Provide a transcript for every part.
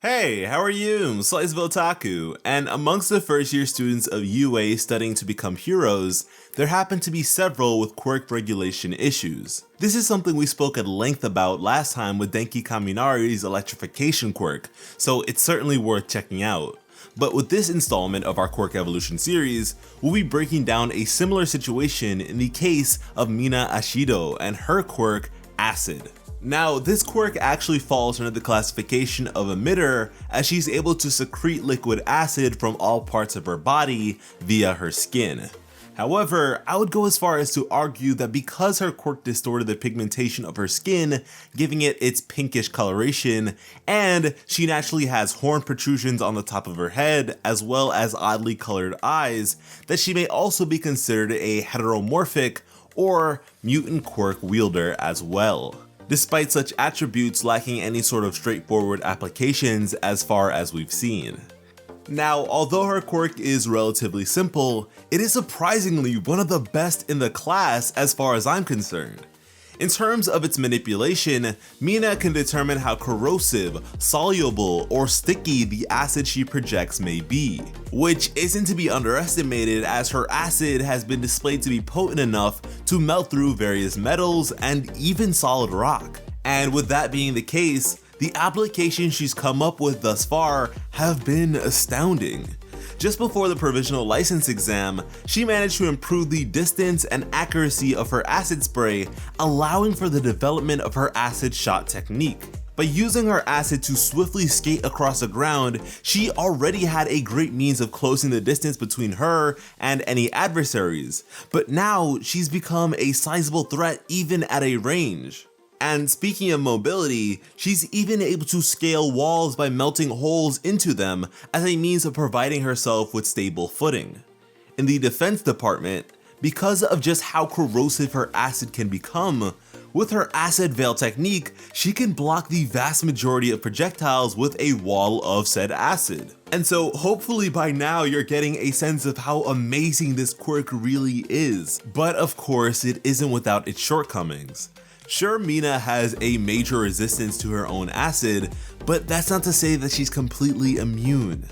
Hey, how are you? Sliceville Otaku, and amongst the first year students of UA studying to become heroes, there happen to be several with quirk regulation issues. This is something we spoke at length about last time with Denki Kaminari's electrification quirk, so it's certainly worth checking out. But with this installment of our Quirk Evolution series, we'll be breaking down a similar situation in the case of Mina Ashido and her quirk, Acid. Now, this quirk actually falls under the classification of emitter, as she's able to secrete liquid acid from all parts of her body via her skin. However, I would go as far as to argue that because her quirk distorted the pigmentation of her skin, giving it its pinkish coloration, and she naturally has horn protrusions on the top of her head, as well as oddly colored eyes, that she may also be considered a heteromorphic or mutant quirk wielder as well, despite such attributes lacking any sort of straightforward applications as far as we've seen. Now, although her quirk is relatively simple, it is surprisingly one of the best in the class as far as I'm concerned. In terms of its manipulation, Mina can determine how corrosive, soluble, or sticky the acid she projects may be, which isn't to be underestimated as her acid has been displayed to be potent enough to melt through various metals and even solid rock. And with that being the case, the applications she's come up with thus far have been astounding. Just before the provisional license exam, she managed to improve the distance and accuracy of her acid spray, allowing for the development of her acid shot technique. By using her acid to swiftly skate across the ground, she already had a great means of closing the distance between her and any adversaries, but now she's become a sizable threat even at a range. And speaking of mobility, she's even able to scale walls by melting holes into them as a means of providing herself with stable footing. In the defense department, because of just how corrosive her acid can become, with her acid veil technique, she can block the vast majority of projectiles with a wall of said acid. And so hopefully by now you're getting a sense of how amazing this quirk really is, but of course it isn't without its shortcomings. Sure, Mina has a major resistance to her own acid, but that's not to say that she's completely immune.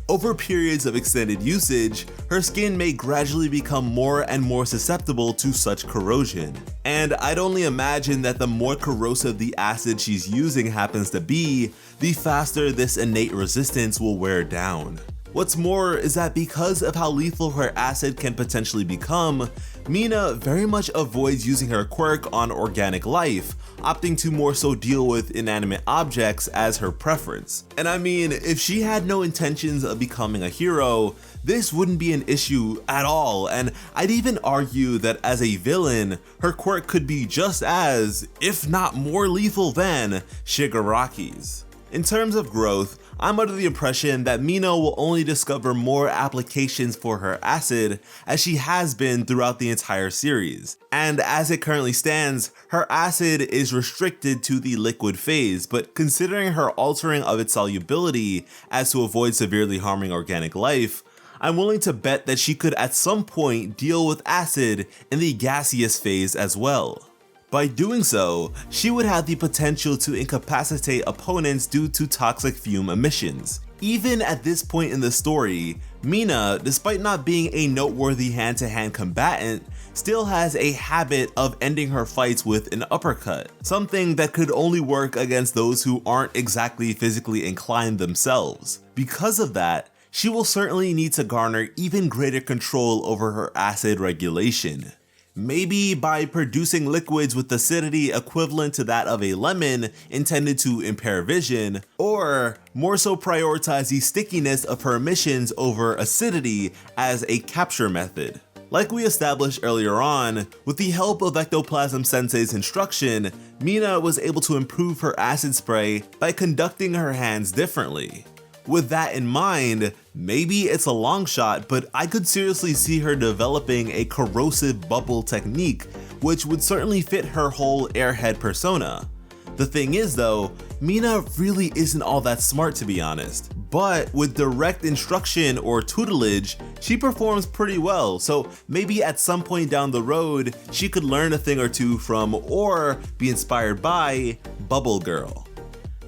Over periods of extended usage, her skin may gradually become more and more susceptible to such corrosion. And I'd only imagine that the more corrosive the acid she's using happens to be, the faster this innate resistance will wear down. What's more is that because of how lethal her acid can potentially become, Mina very much avoids using her quirk on organic life, opting to more so deal with inanimate objects as her preference. And I mean, if she had no intentions of becoming a hero, this wouldn't be an issue at all, and I'd even argue that as a villain, her quirk could be just as, if not more lethal than, Shigaraki's. In terms of growth, I'm under the impression that Mina will only discover more applications for her acid as she has been throughout the entire series. And as it currently stands, her acid is restricted to the liquid phase, but considering her altering of its solubility as to avoid severely harming organic life, I'm willing to bet that she could at some point deal with acid in the gaseous phase as well. By doing so, she would have the potential to incapacitate opponents due to toxic fume emissions. Even at this point in the story, Mina, despite not being a noteworthy hand-to-hand combatant, still has a habit of ending her fights with an uppercut, something that could only work against those who aren't exactly physically inclined themselves. Because of that, she will certainly need to garner even greater control over her acid regulation. Maybe by producing liquids with acidity equivalent to that of a lemon intended to impair vision, or more so prioritize the stickiness of her emissions over acidity as a capture method. Like we established earlier on, with the help of Ectoplasm Sensei's instruction, Mina was able to improve her acid spray by conducting her hands differently. With that in mind, maybe it's a long shot, but I could seriously see her developing a corrosive bubble technique, which would certainly fit her whole airhead persona. The thing is though, Mina really isn't all that smart to be honest, but with direct instruction or tutelage, she performs pretty well, so maybe at some point down the road, she could learn a thing or two from or be inspired by Bubble Girl.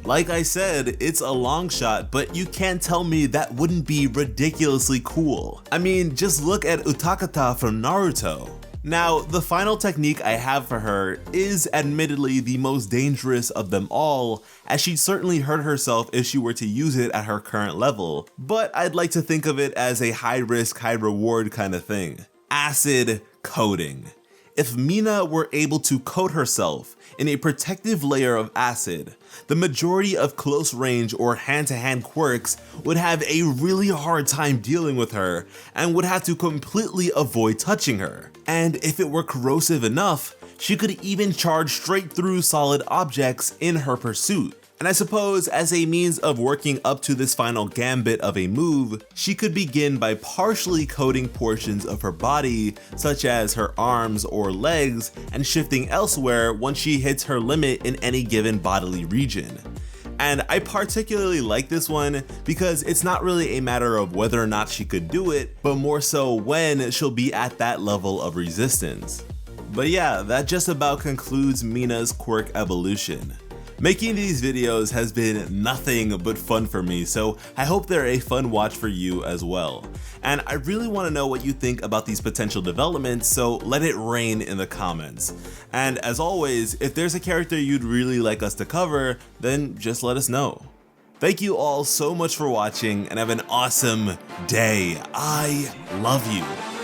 Like I said, it's a long shot, but you can't tell me that wouldn't be ridiculously cool. I mean, just look at Utakata from Naruto. Now, the final technique I have for her is admittedly the most dangerous of them all, as she'd certainly hurt herself if she were to use it at her current level, but I'd like to think of it as a high risk, high reward kind of thing. Acid coating. If Mina were able to coat herself in a protective layer of acid, the majority of close range or hand-to-hand quirks would have a really hard time dealing with her and would have to completely avoid touching her. And if it were corrosive enough, she could even charge straight through solid objects in her pursuit. And I suppose as a means of working up to this final gambit of a move, she could begin by partially coating portions of her body, such as her arms or legs, and shifting elsewhere once she hits her limit in any given bodily region. And I particularly like this one because it's not really a matter of whether or not she could do it, but more so when she'll be at that level of resistance. But yeah, that just about concludes Mina's quirk evolution. Making these videos has been nothing but fun for me, so I hope they're a fun watch for you as well. And I really want to know what you think about these potential developments, so let it rain in the comments. And as always, if there's a character you'd really like us to cover, then just let us know. Thank you all so much for watching, and have an awesome day. I love you.